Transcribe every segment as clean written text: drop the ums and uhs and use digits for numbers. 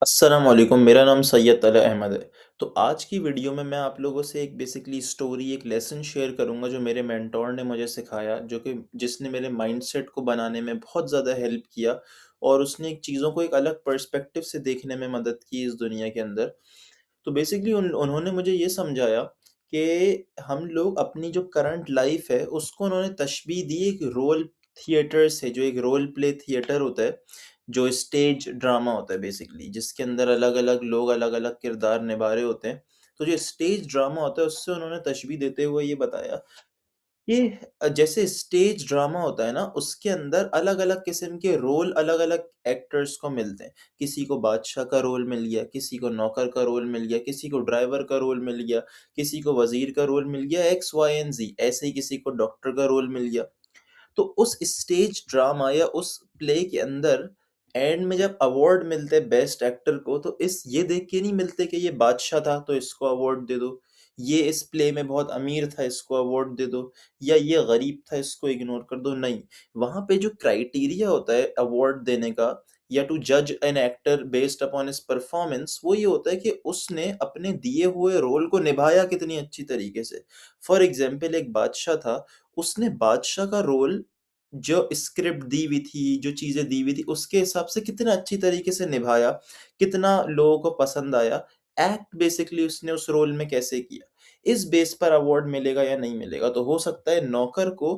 अस्सलाम वालेकुम, मेरा नाम सैयद तला अहमद है। तो आज की वीडियो में मैं आप लोगों से एक बेसिकली स्टोरी, एक लेसन शेयर करूंगा जो मेरे मेंटोर ने मुझे सिखाया, जो कि जिसने मेरे माइंडसेट को बनाने में बहुत ज़्यादा हेल्प किया और उसने एक चीज़ों को एक अलग पर्सपेक्टिव से देखने में मदद की इस दुनिया के अंदर। तो बेसिकली उन्होंने मुझे ये समझाया कि हम लोग अपनी जो करंट लाइफ है उसको उन्होंने तशबीह दी एक रोल थिएटर से, जो एक रोल प्ले थिएटर होता है, जो स्टेज ड्रामा होता है बेसिकली, जिसके अंदर अलग अलग लोग अलग अलग किरदार निभा रहे होते हैं। तो जो स्टेज ड्रामा होता है उससे उन्होंने तशबीह देते हुए ये बताया ये जैसे स्टेज ड्रामा होता है ना, उसके अंदर अलग-अलग किस्म के रोल अलग-अलग एक्टर्स को मिलते हैं। किसी को बादशाह का रोल मिल गया, किसी को नौकर का रोल मिल गया, किसी को ड्राइवर का रोल मिल गया, किसी को वज़ीर का रोल मिल गया, एक्स, वाई एंड ज़ेड। ऐसे ही किसी को डॉक्टर का रोल मिल गया। तो उस स्टेज ड्रामा या उस प्ले के अंदर एंड में जब अवार्ड मिलते बेस्ट एक्टर को, तो इस ये देख के नहीं मिलते कि ये बादशाह था तो इसको अवार्ड दे दो, ये इस प्ले में बहुत अमीर था इसको अवार्ड दे दो, या ये गरीब था इसको इग्नोर कर दो। नहीं, वहां पे जो क्राइटेरिया होता है अवार्ड देने का या टू जज an actor based upon his performance, वो ये होता है कि उसने अपने दिए हुए रोल को निभाया कितनी अच्छी तरीके से। फॉर एग्जाम्पल, एक बादशाह था, उसने बादशाह का रोल जो स्क्रिप्ट दी हुई थी, जो चीज़ें दी हुई थी, उसके हिसाब से कितना अच्छी तरीके से निभाया, कितना लोगों को पसंद आया। एक्ट बेसिकली उसने उस रोल में कैसे किया, इस बेस पर अवार्ड मिलेगा या नहीं मिलेगा। तो हो सकता है नौकर को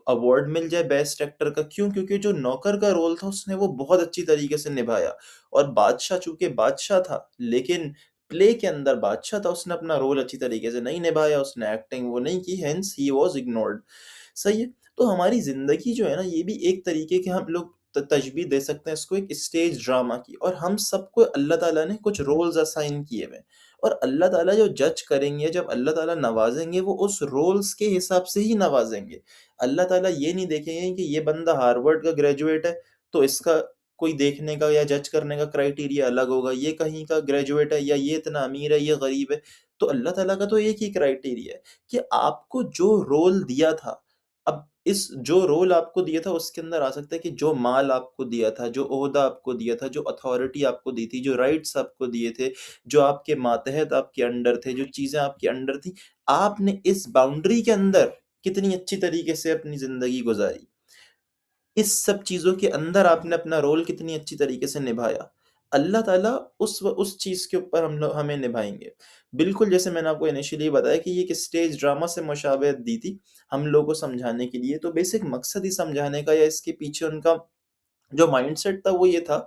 अवार्ड मिल जाए बेस्ट एक्टर का। क्यों? क्योंकि जो नौकर का रोल था उसने वो बहुत अच्छी तरीके से निभाया। और बादशाह चूँकि बादशाह था, लेकिन प्ले के अंदर बादशाह था, उसने अपना रोल अच्छी तरीके से नहीं निभाया, उसने एक्टिंग वो नहीं की, हेंस ही वाज़ इग्नोर्ड। सही है? तो हमारी ज़िंदगी जो है ना, ये भी एक तरीके के हम लोग तशबीह दे सकते हैं इसको एक स्टेज ड्रामा की। और हम सबको अल्लाह ताला ने कुछ रोल्स असाइन किए हुए हैं, और अल्लाह ताला जो जज करेंगे, जब अल्लाह ताला नवाज़ेंगे, वो उस रोल्स के हिसाब से ही नवाज़ेंगे। अल्लाह ताला ये नहीं देखेंगे कि ये बंदा हार्वर्ड का ग्रेजुएट है, तो इसका कोई देखने का या जज करने का क्राइटेरिया अलग होगा। ये कहीं का ग्रेजुएट है, या ये इतना अमीर है, ये गरीब है। तो अल्लाह ताला का तो एक ही क्राइटेरिया है कि आपको जो रोल दिया था, अब इस जो रोल आपको दिया था उसके अंदर आ सकता है कि जो माल आपको दिया था, जो ओहदा आपको दिया था, जो अथॉरिटी आपको दी थी, जो राइट्स आपको दिए थे, जो आपके मातहत आपके अंडर थे, जो चीज़ें आपके अंडर थी, आपने इस बाउंड्री के अंदर कितनी अच्छी तरीके से अपनी ज़िंदगी गुज़ारी। इस सब चीज़ों के अंदर आपने अपना रोल कितनी अच्छी तरीके से निभाया। अल्लाह ताला उस चीज़ के ऊपर हमें निभाएँगे। बिल्कुल, जैसे मैंने आपको इनिशियली बताया कि ये एक स्टेज ड्रामा से मुशाबहत दी थी, हम लोगों को समझाने के लिए। तो बेसिक मकसद ही समझाने का या इसके पीछे उनका जो माइंडसेट था वो ये था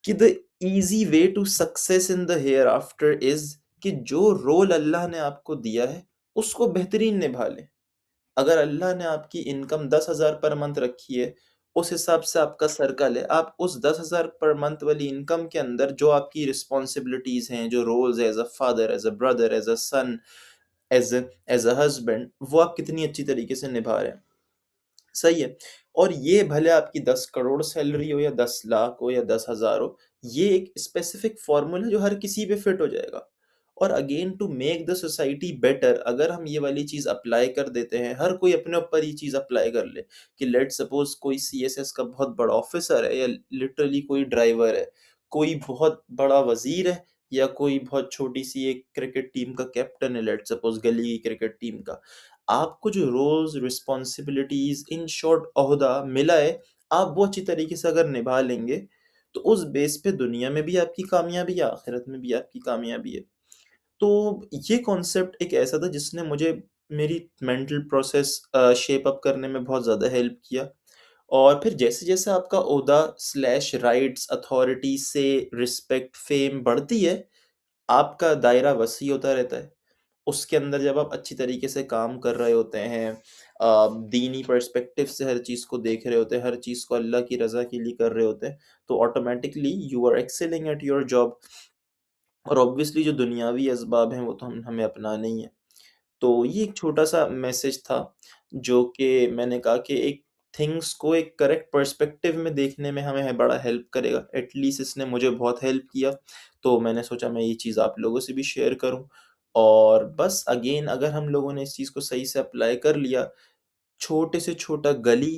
कि the easy way to success in the hereafter is कि जो रोल अल्लाह ने आपको दिया है, उसको बेहतरीन निभा लें। अगर अल्लाह ने आपकी इनकम 10,000 पर मंथ रखी है, उस हिसाब से आपका सर्कल है, आप उस 10,000 पर मंथ वाली इनकम के अंदर जो आपकी रिस्पॉन्सिबिलिटीज़ हैं, जो रोल्स हैं as a father, as a brother, as a son, as a husband, वो आप कितनी अच्छी तरीके से निभा रहे हैं। सही है। और ये भले आपकी 10 करोड़ सैलरी हो या 10 लाख हो या 10,000 हो, ये एक स्पेसिफिक फ़ॉर्मूला है जो हर किसी पे फिट हो जाएगा। और again to make the society better, अगर हम ये वाली चीज़ अप्लाई कर देते हैं, हर कोई अपने ऊपर ये चीज़ अप्लाई कर ले कि लेट्स सपोज़ कोई सीएसएस का बहुत बड़ा ऑफ़िसर है, या लिटरली कोई ड्राइवर है, कोई बहुत बड़ा वज़ीर है, या कोई बहुत छोटी-सी एक क्रिकेट टीम का कैप्टन है, लेट्स सपोज़ गली की क्रिकेट टीम का। आपको जो रोल्स, रिस्पॉन्सिबिलिटीज़, इन शॉर्ट ओहदा मिला है, आप वो अच्छी तरीके से अगर निभा लेंगे, तो उस बेस पे दुनिया में भी आपकी कामयाबी है, आखिरत में भी आपकी कामयाबी है। तो ये कॉन्सेप्ट एक ऐसा था जिसने मुझे मेरी मेंटल प्रोसेस शेप अप करने में बहुत ज़्यादा हेल्प किया। और फिर जैसे-जैसे आपका ओहदा स्लैश राइट्स, अथॉरिटी से रिस्पेक्ट, फेम बढ़ती है, आपका दायरा वसी होता रहता है। उसके अंदर जब आप अच्छी तरीके से काम कर रहे होते हैं, दीनी पर्सपेक्टिव से हर चीज़ को देख रहे होते हैं, हर चीज़ को अल्लाह की रज़ा के लिए कर रहे होते हैं, तो automatically you are excelling at your job. और ऑब्वियसली जो दुनियावी असबाब हैं वो तो हमें अपनाने ही हैं। तो ये एक छोटा-सा मैसेज था, जो कि मैंने कहा कि एक थिंग्स को एक करेक्ट पर्सपेक्टिव में देखने में हमें बड़ा हेल्प करेगा। एट लीस्ट इसने मुझे बहुत हेल्प किया, तो मैंने सोचा मैं ये चीज़ आप लोगों से भी शेयर करूँ। और बस अगेन, अगर हम लोगों ने इस चीज़ को सही से अप्लाई कर लिया, छोटे से छोटा गली,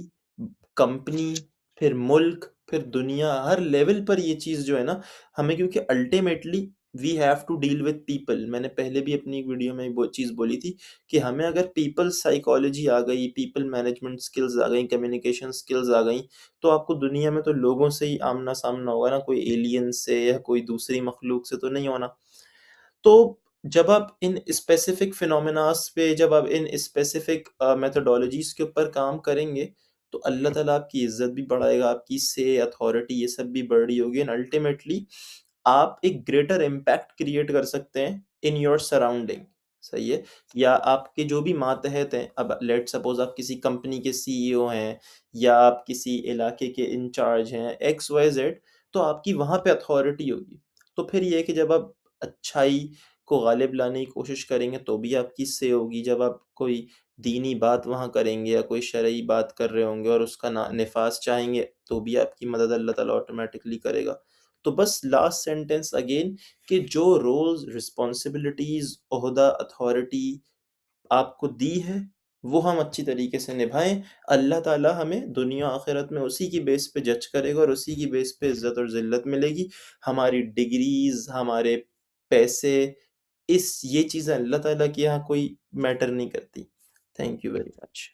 कंपनी, फिर मुल्क, फिर दुनिया हर लेवल पर ये चीज़ जो है ना, हमें क्योंकि ultimately we have to deal with people. मैंने पहले भी अपनी एक वीडियो में वो चीज़ बोली थी कि हमें अगर पीपल साइकोलॉजी आ गई, पीपल मैनेजमेंट स्किल्स आ गई, कम्युनिकेशन स्किल्स आ गई, तो आपको दुनिया में तो लोगों से ही आमना-सामना होगा ना, कोई एलियन से या कोई दूसरी मखलूक से तो नहीं होना। तो जब आप इन स्पेसिफिक फिनोमेनास पे, जब आप इन स्पेसिफिक मेथोडोलॉजीज़ के ऊपर काम करेंगे, तो अल्लाह ताला आपकी इज़्ज़त भी बढ़ाएगा, आपकी अथॉरिटी ये सब भी बढ़ रही होगी एंड अल्टीमेटली आप एक ग्रेटर इम्पैक्ट क्रिएट कर सकते हैं इन योर सराउंडिंग, सही है? या आपके जो भी मातहत हैं, अब लेट्स सपोज़ आप किसी कंपनी के सीईओ हैं या आप किसी इलाके के इंचार्ज हैं, एक्स, वाई, ज़ेड, तो आपकी वहाँ पे अथॉरिटी होगी। तो फिर ये है कि जब आप अच्छाई को गालिब लाने की कोशिश करेंगे, तो भी आपकी इससे होगी। जब आप कोई दीनी बात वहाँ करेंगे या कोई शरई बात कर रहे होंगे और उसका ना निफ़ाज़ चाहेंगे, तो भी आपकी मदद अल्लाह ताला ऑटोमैटिकली करेगा। तो बस लास्ट सेंटेंस अगेन, कि जो रोल्स, रिस्पॉन्सिबिलिटीज़, ओहदा, अथॉरिटी आपको दी है, वो हम अच्छी तरीके से निभाएँ। अल्लाह ताला हमें दुनिया आखिरत में उसी की बेस पे जज करेगा और उसी की बेस पे इज़्ज़त और ज़िल्लत मिलेगी। हमारी डिग्रीज़, हमारे पैसे, ये चीज़ें अल्लाह ताला के यहाँ कोई मैटर नहीं करती। Thank you very much.